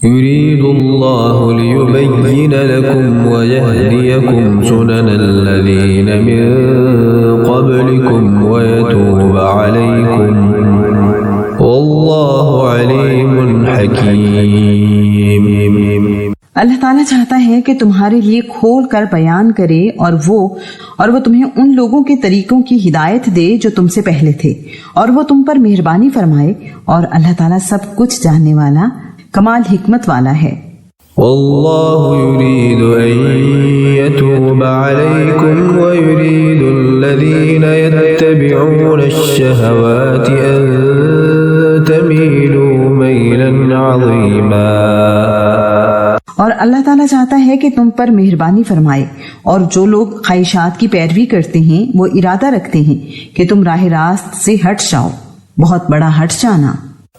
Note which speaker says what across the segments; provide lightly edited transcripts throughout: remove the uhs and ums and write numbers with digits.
Speaker 1: يريد الله ليبين لكم ويهديكم سنن الذين من قبلكم ويتوب عليكم والله عليم حكيم۔
Speaker 2: اللہ تعالیٰ چاہتا ہے کہ تمہارے لیے کھول کر بیان کرے اور وہ تمہیں ان لوگوں کے طریقوں کی ہدایت دے جو تم سے پہلے تھے، اور وہ تم پر مہربانی فرمائے، اور اللہ تعالیٰ سب کچھ جاننے والا، کمال حکمت والا ہے۔
Speaker 1: والله يريد أن يتوب عليكم ويريد الذين يتبعون الشهوات أن تميلوا ميلا عظيما۔
Speaker 2: اور اللہ تعالیٰ چاہتا ہے کہ تم پر مہربانی فرمائے، اور جو لوگ خواہشات کی پیروی کرتے ہیں وہ ارادہ رکھتے ہیں کہ تم راہ راست سے ہٹ جاؤ، بہت بڑا ہٹ جانا۔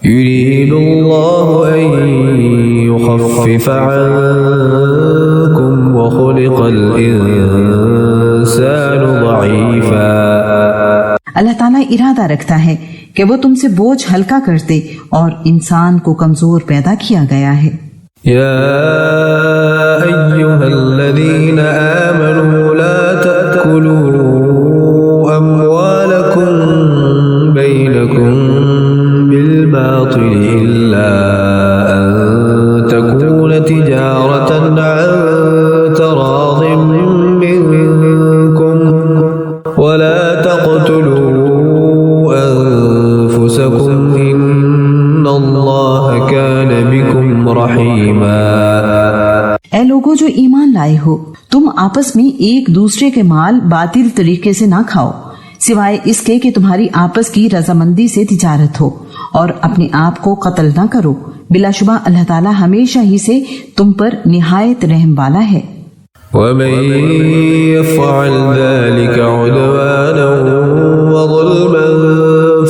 Speaker 1: يريد الله أن يخفف عنكم وخلق الإنسان ضعيفا۔
Speaker 2: اللہ تعالیٰ ارادہ رکھتا ہے کہ وہ تم سے بوجھ ہلکا کر دے، اور انسان کو کمزور پیدا کیا گیا ہے۔
Speaker 1: يا أيها الذين آمنوا لا تأكلوا أموالكم بينكم بالباطل إلا أن تكون تجارة عن تراض منكم ولا تقتلوا أنفسكم إن الله كان بكم رحيما۔
Speaker 2: اے لوگو جو ایمان لائے ہو، تم آپس میں ایک دوسرے کے مال باطل طریقے سے نہ کھاؤ، سوائے اس کے کہ تمہاری آپس کی رضامندی سے تجارت ہو، اور اپنے آپ کو قتل نہ کرو، بلا شبہ اللہ تعالیٰ ہمیشہ ہی سے تم پر نہایت رحم والا ہے۔
Speaker 1: ومن يفعل ذلك عدوانا وظلما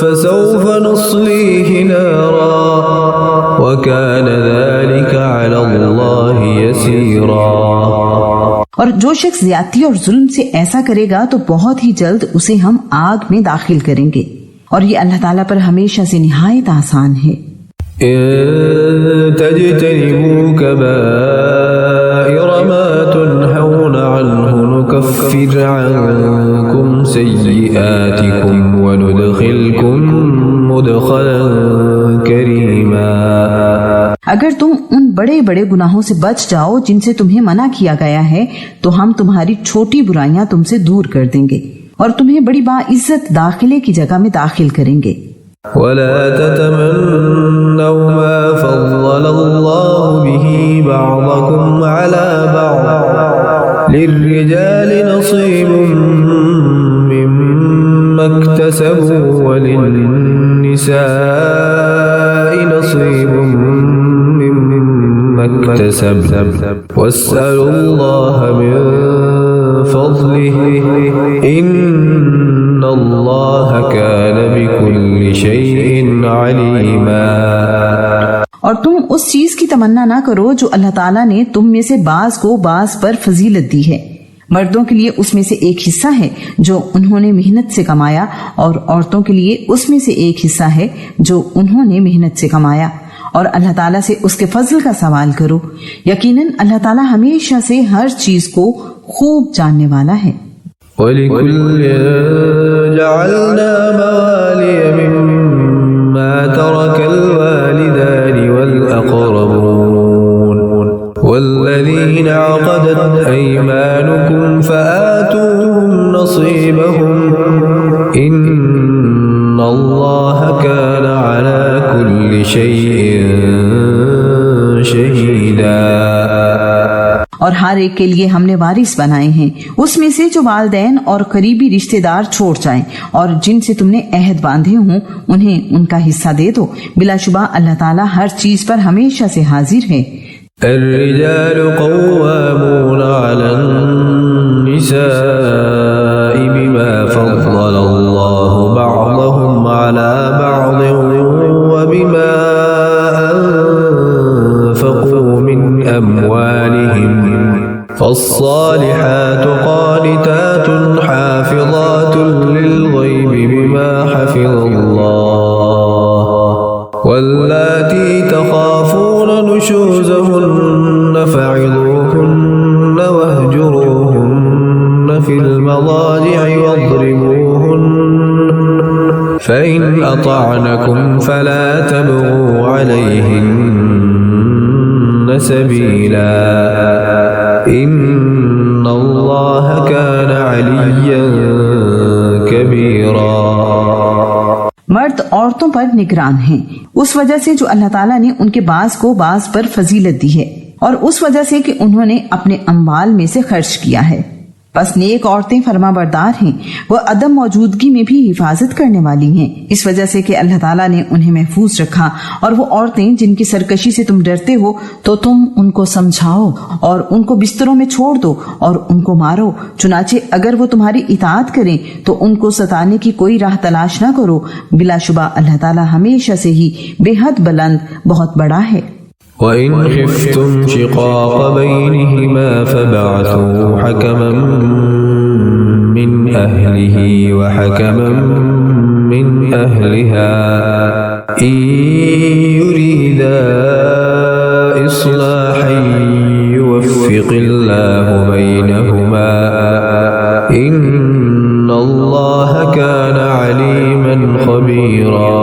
Speaker 1: فسوف نصليه نارا وكان ذلك على الله يسيرا۔
Speaker 2: اور جو شخص زیادتی اور ظلم سے ایسا کرے گا تو بہت ہی جلد اسے ہم آگ میں داخل کریں گے، اور یہ اللہ تعالیٰ پر ہمیشہ سے نہایت آسان ہے۔
Speaker 1: ان تجتنبوا كبائر ما تنهون عنه نكفر عنكم سيئاتكم وندخلكم مدخلا كريما۔
Speaker 2: اگر تم ان بڑے بڑے گناہوں سے بچ جاؤ جن سے تمہیں منع کیا گیا ہے تو ہم تمہاری چھوٹی برائیاں تم سے دور کر دیں گے، اور تمہیں بڑی باعزت داخلے کی جگہ میں داخل کریں گے۔
Speaker 1: ولا تتمنوا ما فضل الله به بعضكم على بعض للرجال نصيب مما اكتسبوا وللنساء نصيب مما اكتسبن واسألوا الله من فضله إن الله كان بكل شيء عليما۔
Speaker 2: اور تم اس چیز کی تمنا نہ کرو جو اللہ تعالیٰ نے تم میں سے بعض کو بعض پر فضیلت دی ہے، مردوں کے لیے اس میں سے ایک حصہ ہے جو انہوں نے محنت سے کمایا، اور عورتوں کے لیے اس میں سے ایک حصہ ہے جو انہوں نے محنت سے کمایا، اور اللہ تعالیٰ سے اس کے فضل کا سوال کرو، یقیناً اللہ تعالیٰ ہمیشہ سے ہر چیز کو خوب جاننے والا ہے۔
Speaker 1: وَلِكُلٍّ جَعَلْنَا مَوَالِيَ مِمَّا تَرَكَ الْوَالِدَانِ وَالْأَقْرَبُونَ وَالَّذِينَ عَقَدَتْ أَيْمَانُكُمْ فَآتُوهُمْ نَصِيبَهُمْ إِنَّ اللَّهَ كَانَ عَلَى كُلِّ شَيْءٍ شَهِيدًا۔
Speaker 2: اور ہر ایک کے لیے ہم نے وارث بنائے ہیں اس میں سے جو والدین اور قریبی رشتہ دار چھوڑ جائیں، اور جن سے تم نے عہد باندھے ہوں انہیں ان کا حصہ دے دو، بلا شبہ اللہ تعالیٰ ہر چیز پر ہمیشہ سے حاضر ہے۔
Speaker 1: الرجال قوامون على النساء بما فضل الله بعضهم على بعض وبما أنفقوا من أموالهم فالصالحات قانتات حافظات للغيب بما حفظ الله واللاتی تخافون نشوزهن فعظوهن واهجروهن في المضاجع واضربوهن فإن أطعنكم فلا تبغوا عليهن سبيلا إن الله كان عليا كبيرا.
Speaker 2: مرد عورتوں پر نگران ہیں اس وجہ سے جو اللہ تعالیٰ نے ان کے بعض کو بعض پر فضیلت دی ہے اور اس وجہ سے کہ انہوں نے اپنے اموال میں سے خرچ کیا ہے. بس نیک عورتیں فرما بردار ہیں، وہ عدم موجودگی میں بھی حفاظت کرنے والی ہیں، اس وجہ سے کہ اللہ تعالیٰ نے انہیں محفوظ رکھا. اور وہ عورتیں جن کی سرکشی سے تم ڈرتے ہو تو تم ان کو سمجھاؤ اور ان کو بستروں میں چھوڑ دو اور ان کو مارو. چنانچہ اگر وہ تمہاری اطاعت کریں تو ان کو ستانے کی کوئی راہ تلاش نہ کرو، بلا شبہ اللہ تعالیٰ ہمیشہ سے ہی بے حد بلند بہت بڑا ہے.
Speaker 1: وَإِنْ خِفْتُمْ شِقَاقَ بَيْنِهِمَا فَابْعَثُوا حَكَمًا مِّنْ أَهْلِهِ وَحَكَمًا مِّنْ أَهْلِهَا إِنْ يُرِيدَا إِصْلَاحًا يُوَفِّقِ اللَّهُ بَيْنَهُمَا إِنَّ اللَّهَ كَانَ عَلِيمًا خَبِيرًا.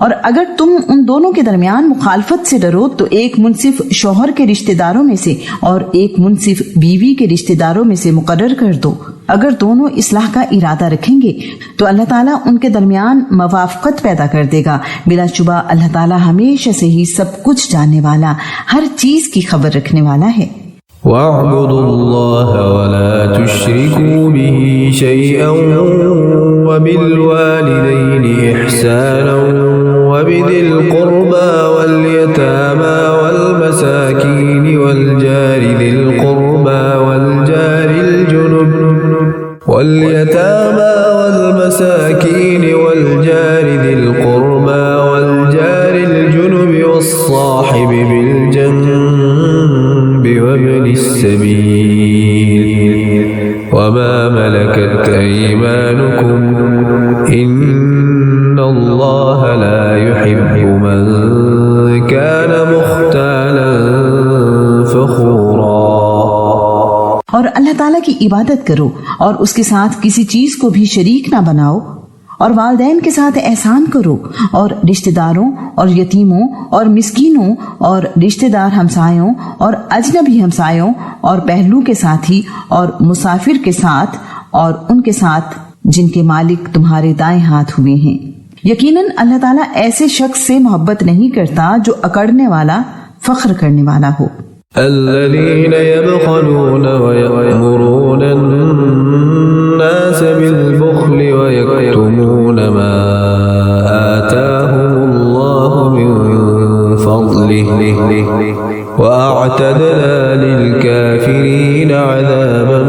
Speaker 2: اور اگر تم ان دونوں کے درمیان مخالفت سے ڈرو تو ایک منصف شوہر کے رشتہ داروں میں سے اور ایک منصف بیوی کے رشتہ داروں میں سے مقرر کر دو. اگر دونوں اصلاح کا ارادہ رکھیں گے تو اللہ تعالیٰ ان کے درمیان موافقت پیدا کر دے گا. بلا شبہ اللہ تعالیٰ ہمیشہ سے ہی سب کچھ جاننے والا، ہر چیز کی خبر رکھنے والا ہے.
Speaker 1: وَاعْبُدُوا اللَّهَ وَلَا تُشْرِكُوا بِهِ شَيْئًا وَبِالْوَالِدَيْنِ إِحْسَانًا وَبِذِي الْقُرْبَى وَالْيَتَامَى وَالْمَسَاكِينِ وَالْجَارِ ذِي الْقُرْبَى وَالْجَارِ الْجُنُبِ وَالصَّاحِبِ بِالْجَنبِ وَابْنِ السَّبِيلِ وَمَا مَلَكَتْ أَيْمَانُكُمْ إِنَّ اللَّهَ لَا يُحِبُّ مَنْ كَانَ مُخْتَالًا فَخُورًا.
Speaker 2: اور اللہ تعالیٰ کی عبادت کرو اور اس کے ساتھ کسی چیز کو بھی شریک نہ بناؤ، اور والدین کے ساتھ احسان کرو، اور رشتہ داروں اور یتیموں اور مسکینوں اور رشتہ دار ہمسایوں اور اجنبی ہمسایوں اور پہلو کے ساتھی اور مسافر کے ساتھ اور ان کے ساتھ جن کے مالک تمہارے دائیں ہاتھ ہوئے ہیں. یقیناً اللہ تعالیٰ ایسے شخص سے محبت نہیں کرتا جو اکڑنے والا، فخر کرنے والا ہو.
Speaker 1: الذين يبخلون ويأمرون الناس بالبخل ويكتمون ما آتاهم الله من فضله وأعتدنا للكافرين عذابا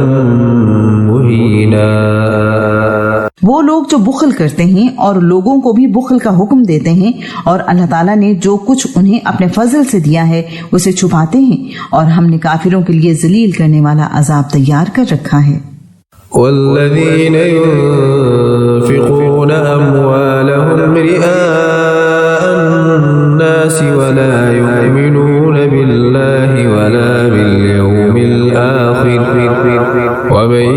Speaker 1: مهينا.
Speaker 2: وہ لوگ جو بخل کرتے ہیں اور لوگوں کو بھی بخل کا حکم دیتے ہیں اور اللہ تعالیٰ نے جو کچھ انہیں اپنے فضل سے دیا ہے اسے چھپاتے ہیں، اور ہم نے کافروں کے لیے ذلیل کرنے والا عذاب تیار کر رکھا ہے.
Speaker 1: والذين ينفقون أموالهم رئاء الناس ولا يؤمنون بالله ولا باليوم الآخر ومن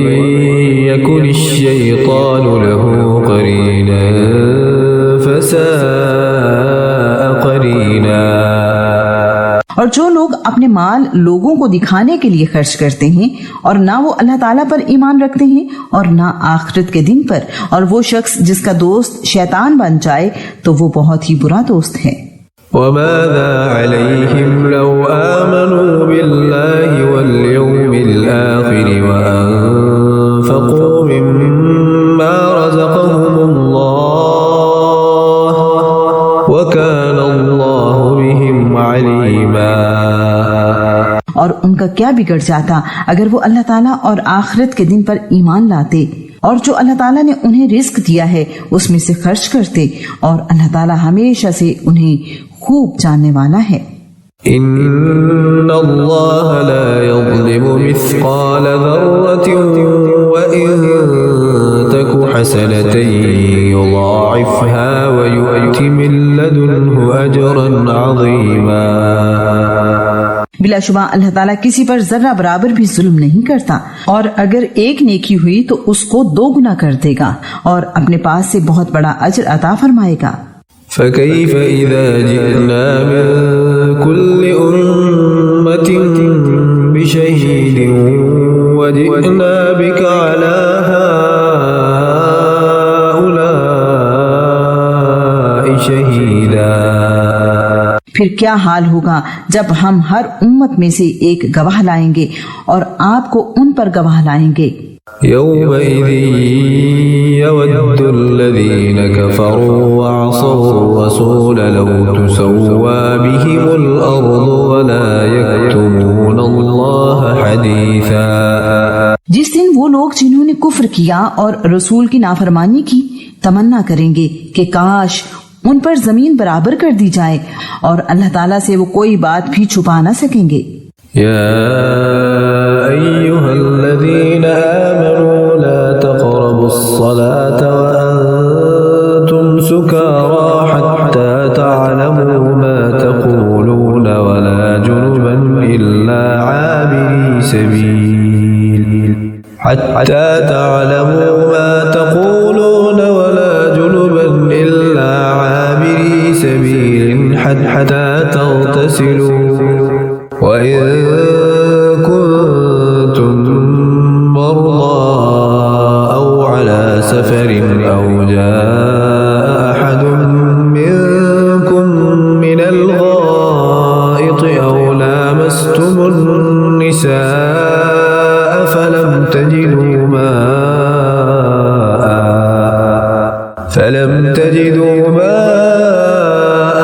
Speaker 1: يكن الشيطان له قرينا فساء قرينا.
Speaker 2: اور جو لوگ اپنے مال لوگوں کو دکھانے کے لیے خرچ کرتے ہیں اور نہ وہ اللہ تعالیٰ پر ایمان رکھتے ہیں اور نہ آخرت کے دن پر، اور وہ شخص جس کا دوست شیطان بن جائے تو وہ بہت ہی برا دوست ہے.
Speaker 1: وماذا عليهم لو آمنوا بالله واليوم الآخر وأنفقوا مما رزقهم الله وكان الله بهم عليما.
Speaker 2: اور ان کا کیا بگڑ جاتا اگر وہ اللہ تعالیٰ اور آخرت کے دن پر ایمان لاتے اور جو اللہ تعالیٰ نے انہیں رزق دیا ہے اس میں سے خرچ کرتے، اور اللہ تعالیٰ ہمیشہ سے انہیں خوب جاننے والا ہے.
Speaker 1: ان اللہ لا يظلم مثقال ذرة وإن تك حسنة يضاعفها ويؤت من لدنه أجرا عظيما.
Speaker 2: بلا شبہ اللہ تعالیٰ کسی پر ذرہ برابر بھی ظلم نہیں کرتا، اور اگر ایک نیکی ہوئی تو اس کو 2 گنا کر دے گا اور اپنے پاس سے بہت بڑا اجر عطا فرمائے گا.
Speaker 1: فكيف إذا جئنا من كل أمة بشهيد وجئنا بك على هؤلاء شهيدا.
Speaker 2: پھر کیا حال ہوگا جب ہم ہر امت میں سے ایک گواہ لائیں گے اور آپ کو ان پر گواہ لائیں گے.
Speaker 1: يومئذ يود الذين كفروا وعصوا الرسول لو تسوى بهم الأرض ولا يكتمون الله حديثا.
Speaker 2: جس دن وہ لوگ جنہوں نے کفر کیا اور رسول کی نافرمانی کی تمنا کریں گے کہ کاش ان پر زمین برابر کر دی جائے، اور اللہ تعالیٰ سے وہ کوئی بات بھی چھپا نہ سکیں گے.
Speaker 1: يا أيها الذين آمنوا لا تقربوا الصلاة وأنتم سكارى حتى تعلموا ما تقولون ولا جنبا إلا عابري سبيل حتى تعلموا ما تقولون ولا جنبا إلا عابري سبيل حتى تغتسلوا وإن كنتم مرضى أو على سفر أو جاء أحد منكم من الغائط أو لامستم النساء فلم تجدوا ماء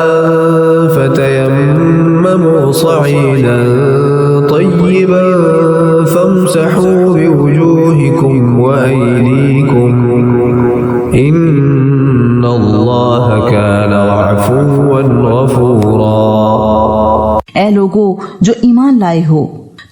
Speaker 1: فتيمموا صعيدا طيبا فامسحوا بوجوهكم وأيديكم إن الله كان عفوا غفورا.
Speaker 2: اے لوگو جو ایمان لائے ہو،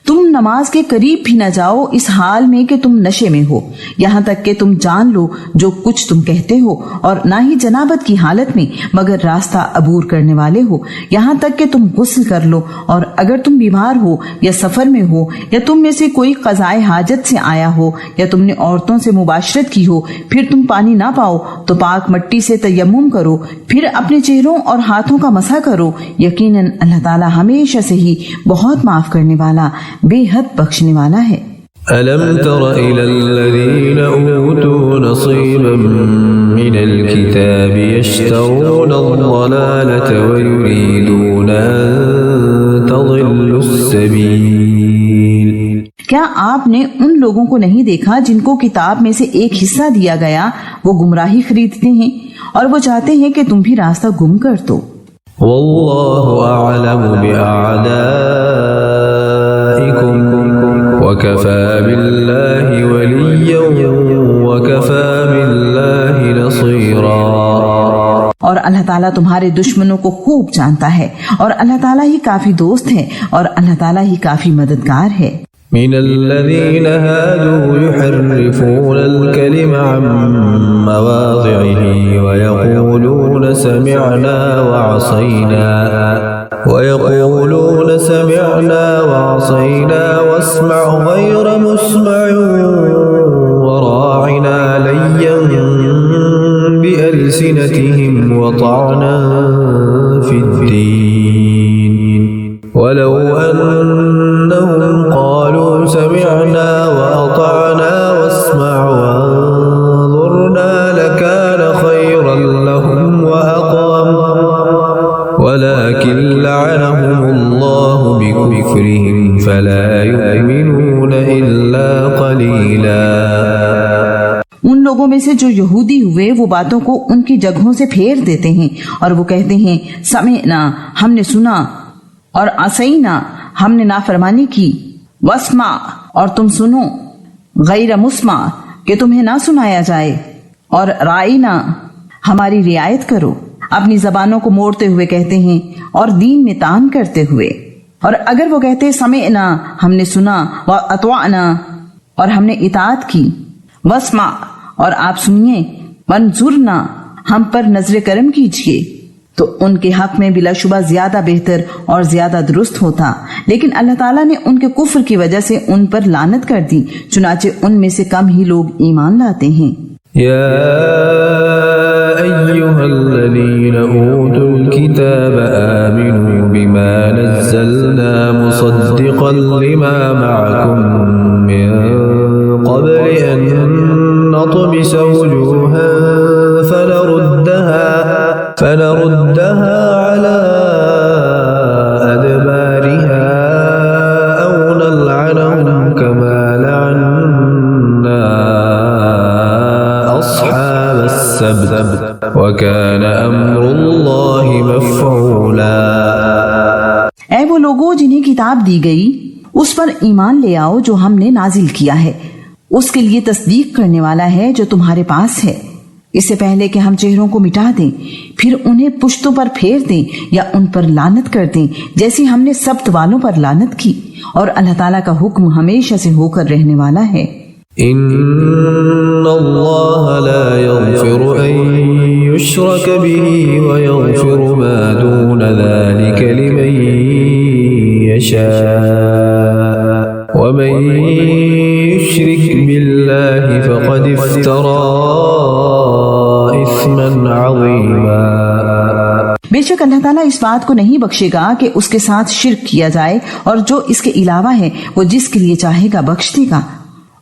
Speaker 2: تم نماز کے قریب بھی نہ جاؤ اس حال میں کہ تم نشے میں ہو، یہاں تک کہ تم جان لو جو کچھ تم کہتے ہو، اور نہ ہی جنابت کی حالت میں مگر راستہ عبور کرنے والے ہو، یہاں تک کہ تم غسل کر لو، اور اگر تم بیمار ہو یا سفر میں ہو یا تم میں سے کوئی قضائے حاجت سے آیا ہو یا تم نے عورتوں سے مباشرت کی ہو، پھر تم پانی نہ پاؤ تو پاک مٹی سے تیمم کرو، پھر اپنے چہروں اور ہاتھوں کا مسح کرو، یقیناً اللہ تعالیٰ ہمیشہ سے ہی بہت معاف کرنے والا، بے حد بخشنے والا ہے.
Speaker 1: ألم تر إلى الذين أوتوا نصيبا من الكتاب يشترون الضلالة ويريدون أن تضلوا السبيل.
Speaker 2: کیا آپ نے ان لوگوں کو نہیں دیکھا جن کو کتاب میں سے ایک حصہ دیا گیا، وہ گمراہی خریدتے ہیں اور وہ چاہتے ہیں کہ تم بھی راستہ گم کر دو.
Speaker 1: والله أعلم بأعدائكم وكفى بالله وليا وكفى بالله نصيرا.
Speaker 2: اور اللہ تعالیٰ تمہارے دشمنوں کو خوب جانتا ہے، اور اللہ تعالیٰ ہی کافی دوست ہے، اور اللہ تعالیٰ ہی کافی مددگار ہے.
Speaker 1: من الذين هادوا يحرفون الكلم عن مواضعه ويقولون سمعنا وعصينا واسمع غير مسمع وراعنا ليا بألسنتهم وطعنا في الدين ولو أنهم قالوا سمعنا وأطعنا واسمع وانظرنا لكان خيرا لهم وأقوم ولكن لعنهم الله بكفرهم فلا يؤمنون إلا قليلا.
Speaker 2: ان لوگوں میں سے جو یہودی ہوئے وہ باتوں کو ان کی جگہوں سے پھیر دیتے ہیں اور وہ کہتے ہیں سمعنا، ہم نے سنا، اور عصینا، ہم نے نافرمانی کی، واسمع، اور تم سنو، غیر مسمع، کہ تمہیں نہ سنایا جائے، اور رائنا، ہماری رعایت کرو. اپنی زبانوں کو موڑتے ہوئے کہتے ہیں اور دین میں تان کرتے ہوئے. اور اگر وہ کہتے سمعنا، ہم نے سنا، واطعنا، اور ہم نے اطاعت کی، واسمع، اور آپ سنیے، منظورنا، ہم پر نظر کرم کیجیے، تو ان کے حق میں بلا شبہ زیادہ بہتر اور زیادہ درست ہوتا، لیکن اللہ تعالیٰ نے ان کے کفر کی وجہ سے ان پر لعنت کر دی، چنانچہ ان میں سے کم ہی لوگ ایمان لاتے ہیں۔
Speaker 1: يا أيها الذين أوتوا الكتاب آمنوا بما نزلنا مصدقا لما معكم من قبل أن نطمس وجوها فنردها على أدبارها أو نلعنهم كما لعنا أصحاب السبت وكان أمر الله مفعولا۔
Speaker 2: اے وہ لوگوں جنہیں کتاب دی گئی، اس پر ایمان لے آؤ جو ہم نے نازل کیا ہے، اس کے لیے تصدیق کرنے والا ہے جو تمہارے پاس ہے، اس سے پہلے کہ ہم چہروں کو مٹا دیں، پھر انہیں پشتوں پر پھیر دیں یا ان پر لعنت کر دیں جیسی ہم نے سبت والوں پر لعنت کی، اور اللہ تعالیٰ کا حکم ہمیشہ سے ہو کر رہنے والا ہے۔
Speaker 1: ان اللہ لا یغفر ان یشرک به ویغفر ما دون ذلك لمن یشاء ومن یشرک باللہ فقد افترى اثما عظیما۔
Speaker 2: بے شک اللہ تعالیٰ اس بات کو نہیں بخشے گا کہ اس کے ساتھ شرک کیا جائے، اور جو اس کے علاوہ ہے وہ جس کے لیے چاہے گا بخش دے گا،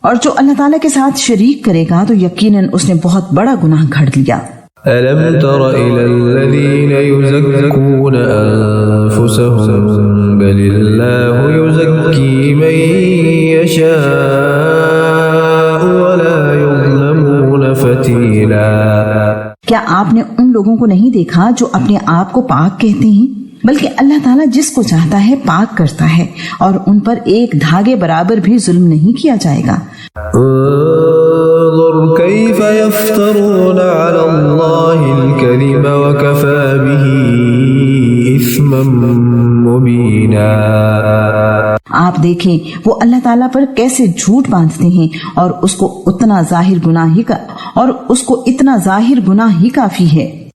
Speaker 2: اور جو اللہ تعالیٰ کے ساتھ شریک کرے گا تو یقیناً اس نے بہت بڑا گناہ گھڑ لیا۔
Speaker 1: ألم تر إلى الذين يزكون أنفسهم بل الله يزكي من يشاء ولا يظلمون فتيلا۔
Speaker 2: کیا آپ نے ان لوگوں کو نہیں دیکھا جو اپنے آپ کو پاک کہتے ہیں؟ بلکہ اللہ تعالیٰ جس کو چاہتا ہے پاک کرتا ہے، اور ان پر ایک دھاگے برابر بھی ظلم نہیں کیا جائے گا۔
Speaker 1: انظر كيف يفترون على الله الكذب وكفى به إثما مبينا۔
Speaker 2: آپ دیکھیں وہ اللہ تعالیٰ پر کیسے جھوٹ باندھتے ہیں، اور اس کو اتنا ظاہر گناہ ہی کافی ہے۔